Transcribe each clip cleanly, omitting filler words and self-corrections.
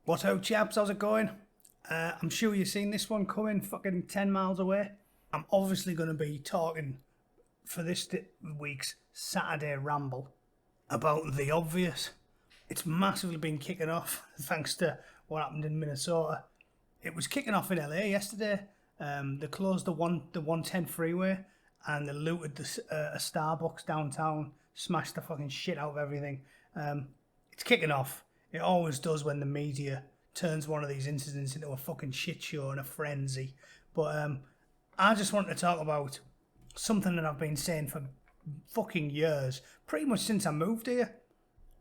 What's up, chaps? How's it going? I'm sure you've seen this one coming fucking 10 miles away. I'm obviously going to be talking for this week's Saturday ramble about the obvious. It's massively been kicking off thanks to what happened in Minnesota. It was kicking off in LA yesterday. They closed the 110 freeway and they looted a Starbucks downtown, smashed the fucking shit out of everything. It's kicking off. It always does when the media turns one of these incidents into a fucking shit show and a frenzy. But I just wanted to talk about something that I've been saying for fucking years, pretty much since I moved here.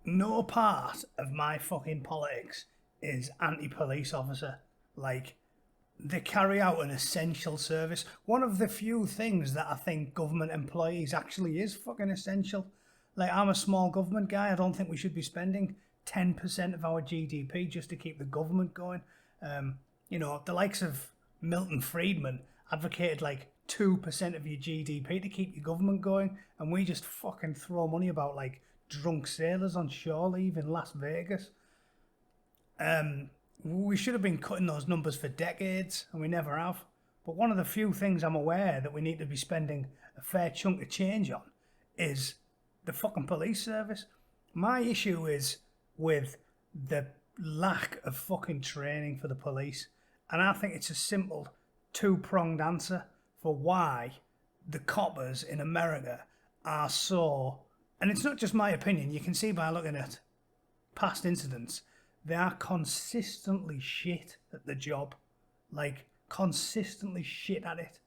No part of my fucking politics is anti-police officer. Like, they carry out an essential service. One of the few things that I think government employees actually is fucking essential. Like, I'm a small government guy. I don't think we should be spending 10% of our GDP just to keep the government going. The likes of Milton Friedman advocated like 2% of your GDP to keep your government going, and we just fucking throw money about like drunk sailors on shore leave in Las Vegas. We should have been cutting those numbers for decades, and we never have. But one of the few things I'm aware that we need to be spending a fair chunk of change on is the fucking police service. My issue is with the lack of fucking training for the police. And I think it's a simple two-pronged answer for why the coppers in America are so... And it's not just my opinion, you can see by looking at past incidents, they are consistently shit at the job. Like, consistently shit at it.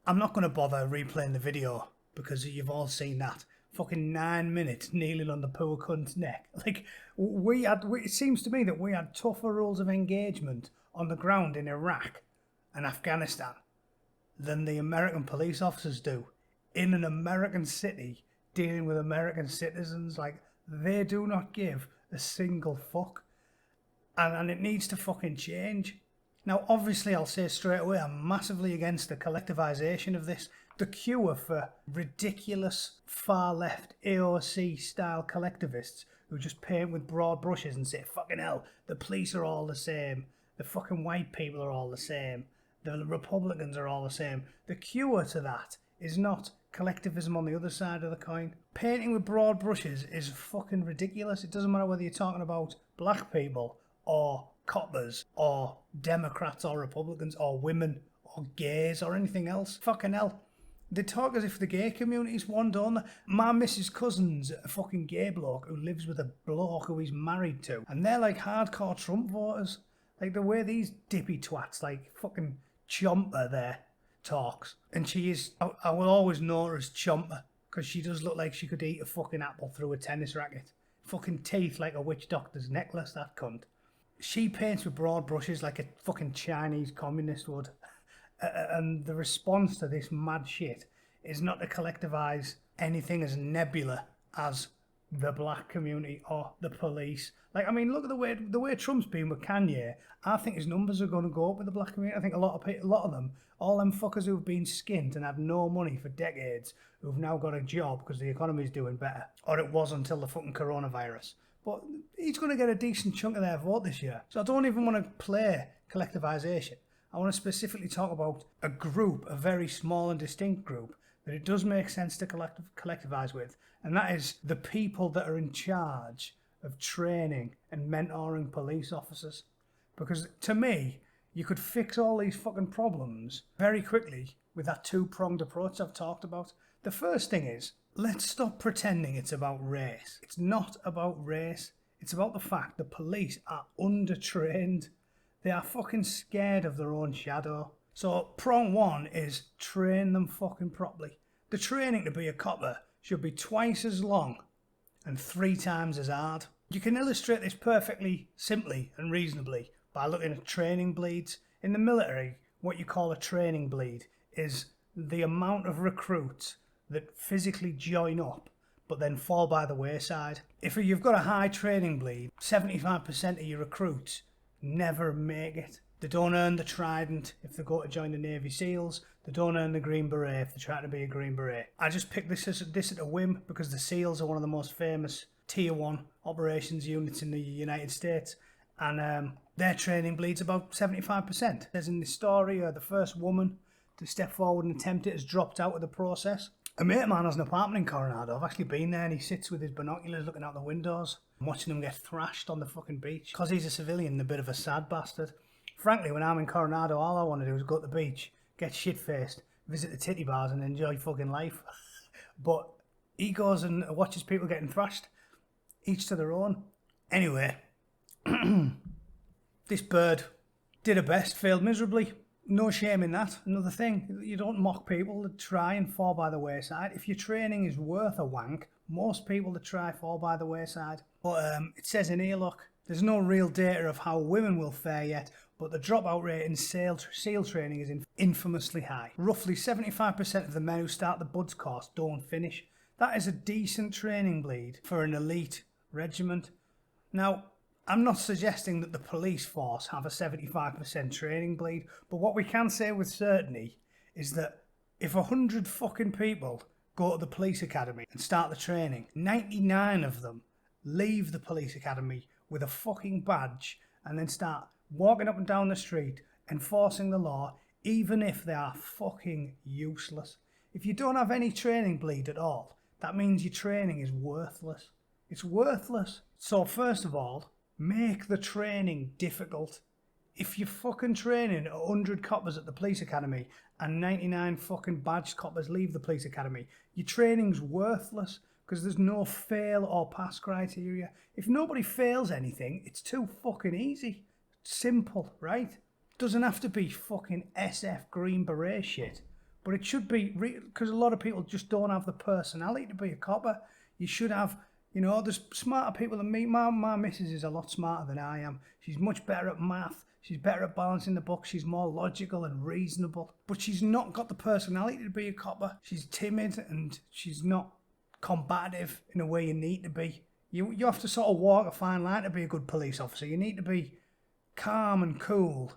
I'm not going to bother replaying the video because you've all seen that. Fucking 9 minutes kneeling on the poor cunt's neck. Like, it seems to me that we had tougher rules of engagement on the ground in Iraq and Afghanistan than the American police officers do in an American city dealing with American citizens. Like, they do not give a single fuck. And it needs to fucking change. Now, obviously, I'll say straight away, I'm massively against the collectivization of this. The cure for ridiculous far-left AOC-style collectivists who just paint with broad brushes and say, fucking hell, the police are all the same, the fucking white people are all the same, the Republicans are all the same. The cure to that is not collectivism on the other side of the coin. Painting with broad brushes is fucking ridiculous. It doesn't matter whether you're talking about black people or coppers or Democrats or Republicans or women or gays or anything else. Fucking hell. They talk as if the gay community's one, don't they? My missus' cousin's a fucking gay bloke who lives with a bloke who he's married to. And they're like hardcore Trump voters. Like the way these dippy twats like fucking Chomper there talks. And she is, I will always know her as Chomper because she does look like she could eat a fucking apple through a tennis racket. Fucking teeth like a witch doctor's necklace, that cunt. She paints with broad brushes like a fucking Chinese communist would. And the response to this mad shit is not to collectivise anything as nebula as the black community or the police. Like, I mean, look at the way Trump's been with Kanye. I think his numbers are going to go up with the black community. I think a lot of them, all them fuckers who've been skint and had no money for decades, who've now got a job because the economy's doing better, or it was until the fucking coronavirus. But he's going to get a decent chunk of their vote this year. So I don't even want to play collectivisation. I want to specifically talk about a group, a very small and distinct group, that it does make sense to collectivise with, and that is the people that are in charge of training and mentoring police officers. Because to me, you could fix all these fucking problems very quickly with that two-pronged approach I've talked about. The first thing is, let's stop pretending it's about race. It's not about race. It's about the fact the police are undertrained. They are fucking scared of their own shadow. So prong one is train them fucking properly. The training to be a copper should be twice as long and 3 times as hard. You can illustrate this perfectly simply and reasonably by looking at training bleeds. In the military, what you call a training bleed is the amount of recruits that physically join up but then fall by the wayside. If you've got a high training bleed, 75% of your recruits never make it. They don't earn the trident if they go to join the Navy SEALs. They don't earn the Green Beret if they try to be a Green Beret. I just picked this at a whim because the SEALs are one of the most famous Tier 1 operations units in the United States. and their training bleeds about 75%. As in the story, the first woman to step forward and attempt it has dropped out of the process. A mate of mine has an apartment in Coronado. I've actually been there, and he sits with his binoculars looking out the windows and watching them get thrashed on the fucking beach. Because he's a civilian and a bit of a sad bastard. Frankly, when I'm in Coronado, all I want to do is go to the beach, get shit-faced, visit the titty bars and enjoy fucking life. But he goes and watches people getting thrashed, each to their own. Anyway, this bird did her best, failed miserably. No shame in that. Another thing, you don't mock people that try and fall by the wayside. If your training is worth a wank, most people that try fall by the wayside. But it says in here, look, there's no real data of how women will fare yet, but the dropout rate in SEAL training is infamously high. Roughly 75% of the men who start the BUDS course don't finish. That is a decent training bleed for an elite regiment. Now, I'm not suggesting that the police force have a 75% training bleed, but what we can say with certainty is that if 100 fucking people go to the police academy and start the training, 99 of them leave the police academy with a fucking badge and then start walking up and down the street enforcing the law, even if they are fucking useless. If you don't have any training bleed at all, that means your training is worthless. It's worthless. So first of all, make the training difficult. If you're fucking training 100 coppers at the police academy and 99 fucking badged coppers leave the police academy, your training's worthless because there's no fail or pass criteria. If nobody fails anything, it's too fucking easy. Simple, right? Doesn't have to be fucking SF Green Beret shit, but it should be, because a lot of people just don't have the personality to be a copper. You should have, you know, there's smarter people than me. My missus is a lot smarter than I am. She's much better at math. She's better at balancing the books. She's more logical and reasonable. But she's not got the personality to be a copper. She's timid and she's not combative in a way you need to be. You have to sort of walk a fine line to be a good police officer. You need to be calm and cool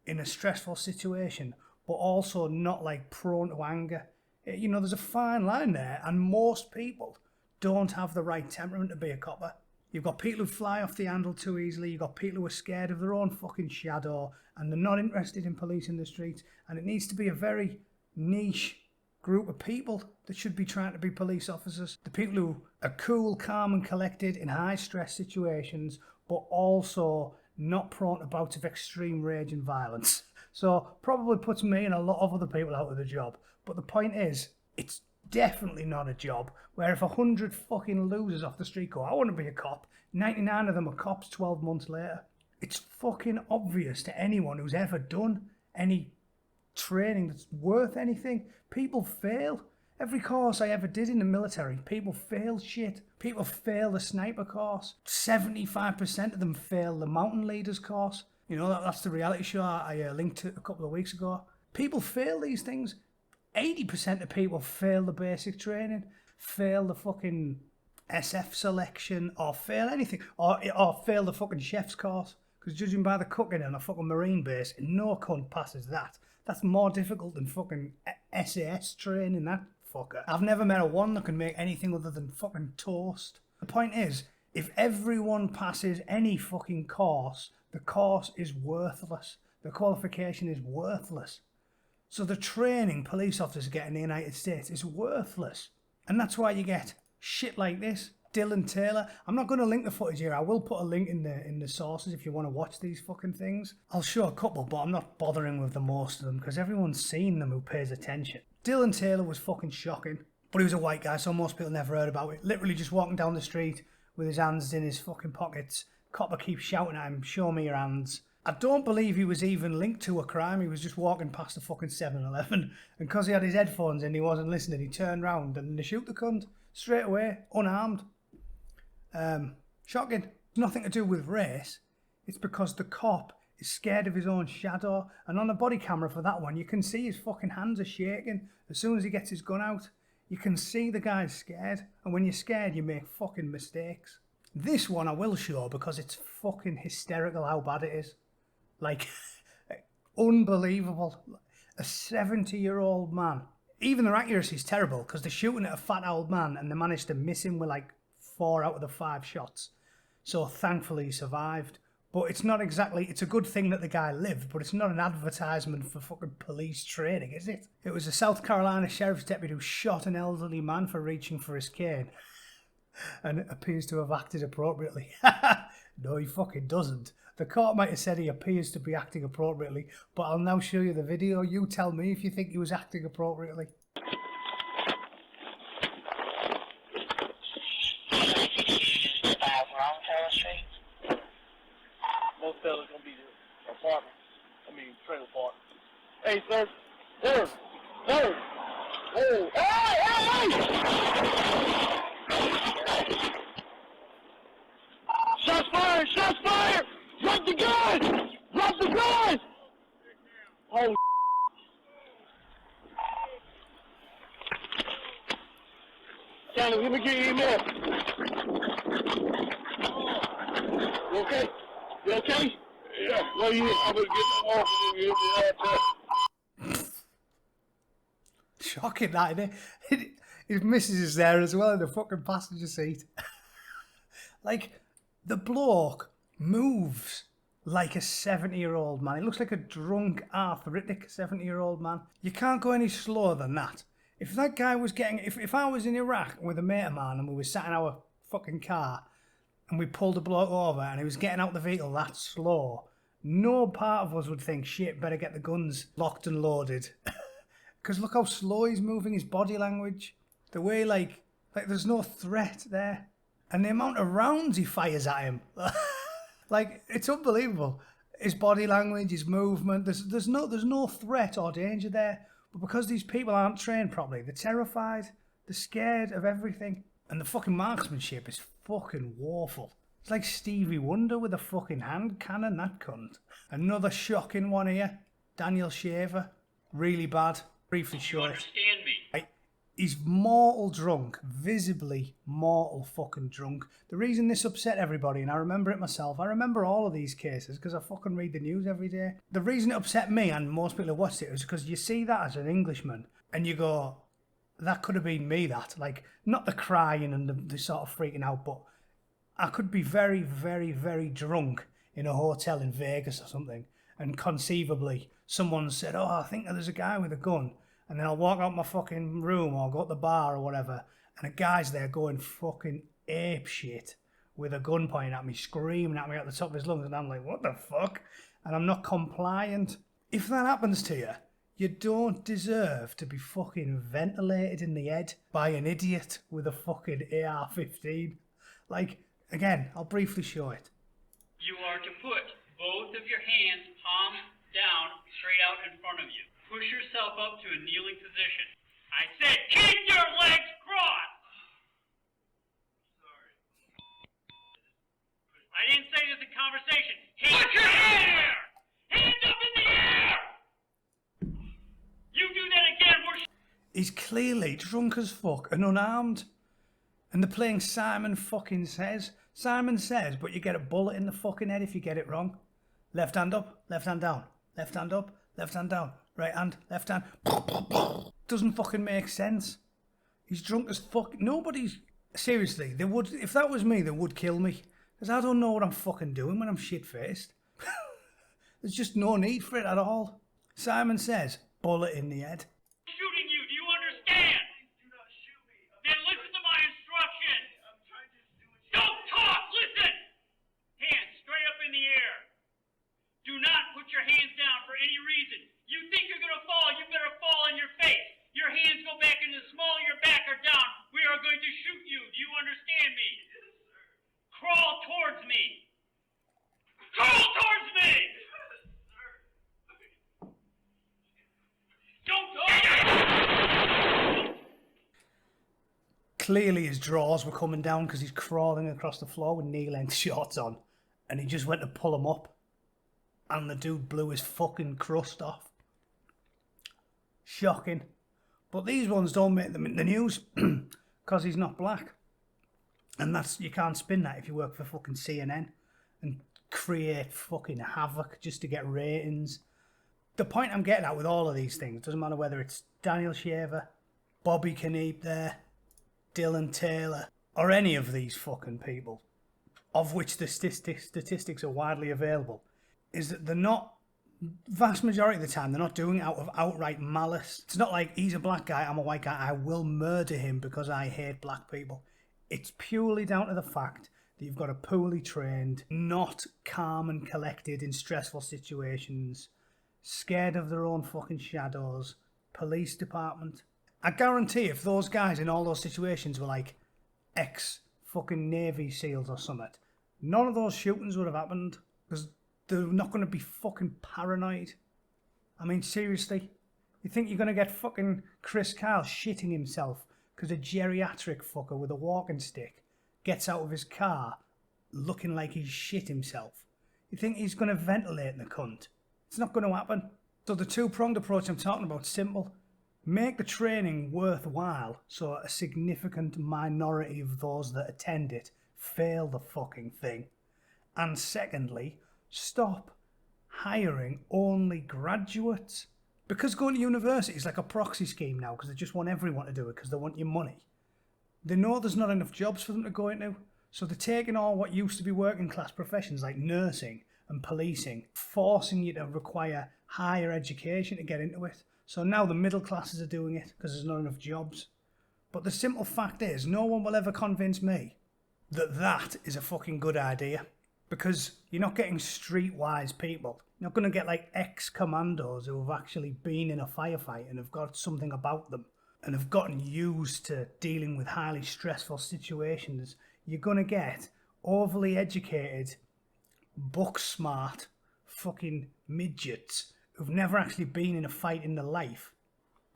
in a stressful situation, but also not like prone to anger. You know, there's a fine line there, and most people don't have the right temperament to be a copper. You've got people who fly off the handle too easily. You've got people who are scared of their own fucking shadow and they're not interested in policing the streets. And it needs to be a very niche group of people that should be trying to be police officers. The people who are cool, calm and collected in high stress situations, but also not prone to bouts of extreme rage and violence. So probably puts me and a lot of other people out of the job. But the point is, it's definitely not a job where if 100 fucking losers off the street go, I want to be a cop, 99 of them are cops 12 months later. It's fucking obvious to anyone who's ever done any training that's worth anything. People fail. Every course I ever did in the military, people fail shit. People fail the sniper course. 75% of them fail the mountain leaders course. You know, that's the reality show I linked to a couple of weeks ago. People fail these things. 80% of people fail the basic training, fail the fucking SF selection, or fail anything, or fail the fucking chef's course. Because judging by the cooking on a fucking marine base, no cunt passes that. That's more difficult than fucking SAS training, that fucker. I've never met a one that can make anything other than fucking toast. The point is, if everyone passes any fucking course, the course is worthless. The qualification is worthless. So the training police officers get in the United States is worthless. And that's why you get shit like this. Dylan Taylor. I'm not going to link the footage here. I will put a link in the sources if you want to watch these fucking things. I'll show a couple, but I'm not bothering with the most of them because everyone's seen them who pays attention. Dylan Taylor was fucking shocking. But he was a white guy, so most people never heard about it. Literally just walking down the street with his hands in his fucking pockets. Copper keeps shouting at him, show me your hands. I don't believe he was even linked to a crime. He was just walking past a fucking 7-Eleven. And because he had his headphones in, he wasn't listening. He turned round and they shoot the cunt straight away, unarmed. Shocking. It's nothing to do with race. It's because the cop is scared of his own shadow. And on the body camera for that one, you can see his fucking hands are shaking. As soon as he gets his gun out, you can see the guy's scared. And when you're scared, you make fucking mistakes. This one I will show because it's fucking hysterical how bad it is. Like, unbelievable. A 70-year-old man. Even their accuracy is terrible because they're shooting at a fat old man and they managed to miss him with like 4 out of the 5 shots. So thankfully he survived. But it's not exactly, it's a good thing that the guy lived, but it's not an advertisement for fucking police training, is it? It was a South Carolina sheriff's deputy who shot an elderly man for reaching for his cane and appears to have acted appropriately. No, he fucking doesn't. The court might have said he appears to be acting appropriately, but I'll now show you the video. You tell me if you think he was acting appropriately. Most fellas gonna be the apartment. I mean, trailer park. Hey, sir. Sir. Sir. Oh. Hey, hey, hey! Shots fired! Shots fired! Drop the gun! Drop the gun! Oh. Johnny, let me get your email. You okay? You okay? Yeah. Well, you, I'm gonna get them off and you get Shocking, that, isn't it? His missus is there as well in the fucking passenger seat. Like, the bloke moves like a 70-year-old man. He looks like a drunk, arthritic 70-year-old man. You can't go any slower than that. If that guy was getting... If I was in Iraq with a mate of mine and we were sat in our fucking car and we pulled a bloke over and he was getting out the vehicle that slow, no part of us would think, shit, better get the guns locked and loaded. Because look how slow he's moving, his body language. The way, like there's no threat there. And the amount of rounds he fires at him. Like, it's unbelievable. His body language, his movement, there's no threat or danger there. But because these people aren't trained properly, they're terrified, they're scared of everything. And the fucking marksmanship is fucking woeful. It's like Stevie Wonder with a fucking hand cannon, that cunt. Another shocking one here. Daniel Shaver. Really bad. Briefly short. You understand me? He's mortal drunk, visibly mortal fucking drunk. The reason this upset everybody, and I remember it myself, I remember all of these cases because I fucking read the news every day. The reason it upset me and most people who watched it was because you see that as an Englishman and you go, that could have been me, that. Like, not the crying and the sort of freaking out, but I could be very, very, very drunk in a hotel in Vegas or something, and conceivably someone said, oh, I think there's a guy with a gun. And then I'll walk out my fucking room or go to the bar or whatever, and a guy's there going fucking ape shit with a gun pointing at me, screaming at me at the top of his lungs, and I'm like, what the fuck? And I'm not compliant. If that happens to you, you don't deserve to be fucking ventilated in the head by an idiot with a fucking AR-15. Like, again, I'll briefly show it. You are to put both of your hands palms down straight out in front of you. Push yourself up to a kneeling position. I said, keep your legs crossed! Sorry. I didn't say this in conversation. Put your hand! Hands up in the air! You do that again, we're... He's clearly drunk as fuck and unarmed. And they're playing Simon fucking Says. Simon Says, but you get a bullet in the fucking head if you get it wrong. Left hand up, left hand down. Left hand up, left hand down. Right hand, left hand. Doesn't fucking make sense. He's drunk as fuck. Nobody's... Seriously, they would... If that was me, they would kill me. Because I don't know what I'm fucking doing when I'm shit-faced. There's just no need for it at all. Simon Says, bullet in the head. Shooting you, do you understand? Do not shoot me. Then listen to my instructions. I'm trying to do what you... Don't talk, listen! Hands straight up in the air. Do not put your hands down for any reason. You think you're going to fall, you better fall on your face. Your hands go back in the small of your back or down. We are going to shoot you. Do you understand me? Yes, sir. Crawl towards me. Crawl towards me! Yes, sir. Don't talk! Clearly his drawers were coming down because he's crawling across the floor with knee-length shorts on. And he just went to pull them up. And the dude blew his fucking crust off. Shocking. But these ones don't make them in the news because he's not black. And that's, you can't spin that if you work for fucking CNN and create fucking havoc just to get ratings. The point I'm getting at with all of these things, doesn't matter whether it's Daniel Shaver, Bobby Kniepp there, Dylan Taylor, or any of these fucking people. of which the statistics are widely available, is that they're not, vast majority of the time, they're not doing it out of outright malice. It's not like, he's a black guy, I'm a white guy, I will murder him because I hate black people. It's purely down to the fact that you've got a poorly trained, not calm and collected in stressful situations, scared of their own fucking shadows, police department. I guarantee if those guys in all those situations were like ex-fucking Navy SEALs or something, none of those shootings would have happened, because they're not going to be fucking paranoid. I mean, seriously? You think you're going to get fucking Chris Kyle shitting himself because a geriatric fucker with a walking stick gets out of his car looking like he's shit himself? You think he's going to ventilate the cunt? It's not going to happen. So the two-pronged approach I'm talking about is simple. Make the training worthwhile so a significant minority of those that attend it fail the fucking thing. And secondly, stop hiring only graduates. Because going to university is like a proxy scheme now, because they just want everyone to do it because they want your money. They know there's not enough jobs for them to go into, so they're taking all what used to be working class professions like nursing and policing, forcing you to require higher education to get into it. So now the middle classes are doing it because there's not enough jobs. But the simple fact is, no one will ever convince me that that is a fucking good idea. Because you're not getting streetwise people. You're not going to get like ex-commandos who have actually been in a firefight and have got something about them and have gotten used to dealing with highly stressful situations. You're going to get overly educated, book-smart fucking midgets who've never actually been in a fight in their life,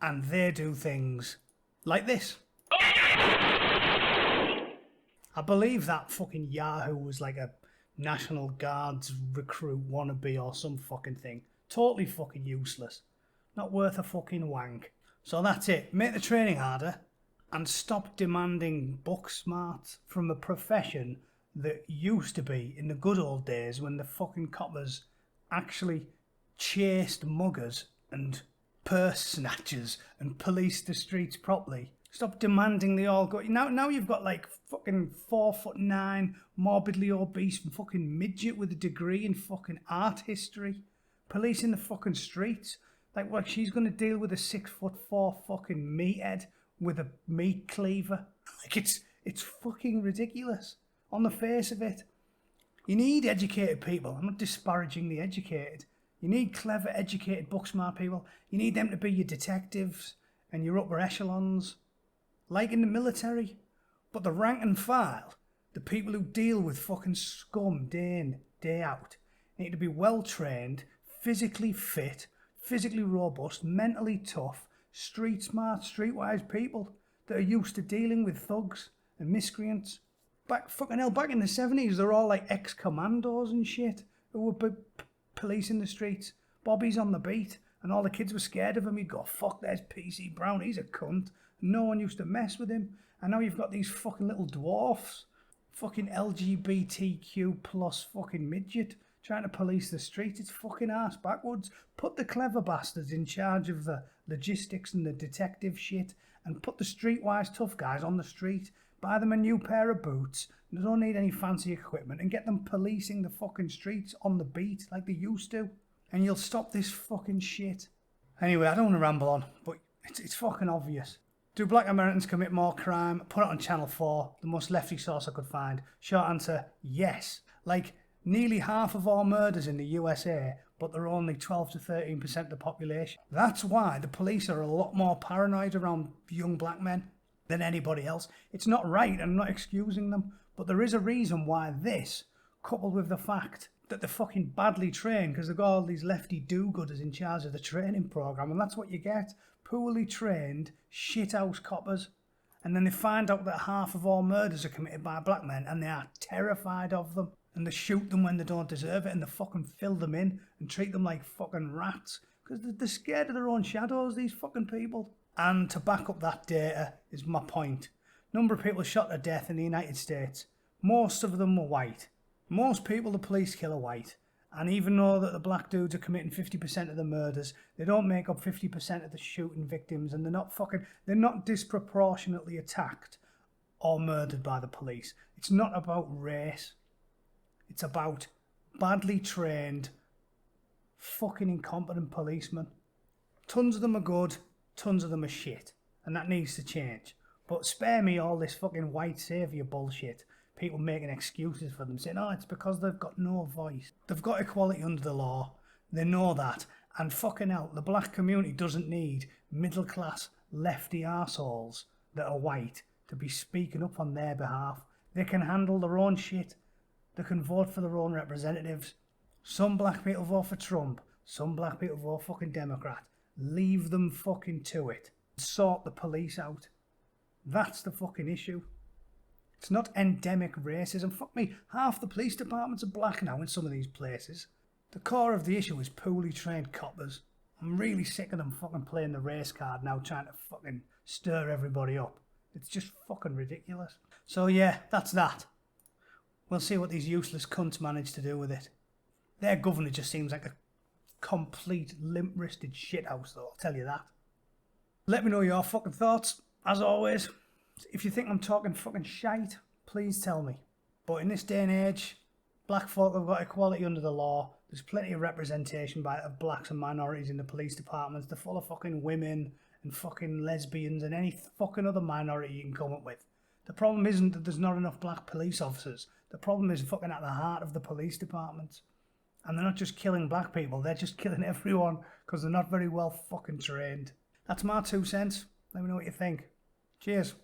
and they do things like this. I believe that fucking Yahoo was like a National Guards recruit wannabe or some fucking thing. Totally fucking useless. Not worth a fucking wank. So that's it. Make the training harder and stop demanding book smarts from a profession that used to be in the good old days when the fucking coppers actually chased muggers and purse snatchers and policed the streets properly. Stop demanding they all go. Now you've got like fucking 4'9", morbidly obese fucking midget with a degree in fucking art history policing the fucking streets. Like what, she's gonna deal with a 6'4" fucking meathead with a meat cleaver? Like it's fucking ridiculous on the face of it. You need educated people. I'm not disparaging the educated. You need clever, educated, book-smart people. You need them to be your detectives and your upper echelons, like in the military. But the rank and file, the people who deal with fucking scum day in, day out, need to be well-trained, physically fit, physically robust, mentally tough, street-smart, streetwise people that are used to dealing with thugs and miscreants. Back in the 70s, they're all like ex-commandos and shit who were policing the streets. Bobby's on the beat, and all the kids were scared of him. He'd go, fuck, there's PC Brown, he's a cunt. No one used to mess with him. And now you've got these fucking little dwarfs, fucking LGBTQ plus fucking midget, trying to police the street. It's fucking arse backwards. Put the clever bastards in charge of the logistics and the detective shit, and put the streetwise tough guys on the street. Buy them a new pair of boots. They don't need any fancy equipment, and get them policing the fucking streets on the beat like they used to. And you'll stop this fucking shit. Anyway, I don't want to ramble on, but it's fucking obvious. Do black Americans commit more crime? Put it on Channel 4, the most lefty source I could find. Short answer, yes. Like, nearly half of all murders in the USA, but they're only 12 to 13% of the population. That's why the police are a lot more paranoid around young black men than anybody else. It's not right, and I'm not excusing them, but there is a reason why this, coupled with the fact that they're fucking badly trained, because they've got all these lefty do-gooders in charge of the training program, and that's what you get. Poorly trained, shithouse coppers. And then they find out that half of all murders are committed by black men, and they are terrified of them. And they shoot them when they don't deserve it, and they fucking fill them in and treat them like fucking rats. Because they're scared of their own shadows, these fucking people. And to back up that data is my point. Number of people shot to death in the United States. Most of them were white. Most people the police kill are white. And even though that the black dudes are committing 50% of the murders, they don't make up 50% of the shooting victims, and they're not disproportionately attacked or murdered by the police. It's not about race. It's about badly trained, fucking incompetent policemen. Tons of them are good, tons of them are shit. And that needs to change. But spare me all this fucking white saviour bullshit. People making excuses for them, saying, oh, it's because they've got no voice. They've got equality under the law. They know that. And fucking hell, the black community doesn't need middle class lefty arseholes that are white to be speaking up on their behalf. They can handle their own shit. They can vote for their own representatives. Some black people vote for Trump. Some black people vote fucking Democrat. Leave them fucking to it. Sort the police out. That's the fucking issue. It's not endemic racism. Fuck me, half the police departments are black now in some of these places. The core of the issue is poorly trained coppers. I'm really sick of them fucking playing the race card now, trying to fucking stir everybody up. It's just fucking ridiculous. So yeah, that's that. We'll see what these useless cunts manage to do with it. Their governor just seems like a complete limp-wristed shithouse, though, I'll tell you that. Let me know your fucking thoughts, as always. If you think I'm talking fucking shite, please tell me. But in this day and age, black folk have got equality under the law. There's plenty of representation of blacks and minorities in the police departments. They're full of fucking women and fucking lesbians and any fucking other minority you can come up with. The problem isn't that there's not enough black police officers. The problem is fucking at the heart of the police department. And they're not just killing black people, they're just killing everyone because they're not very well fucking trained. That's my 2 cents. Let me know what you think. Cheers.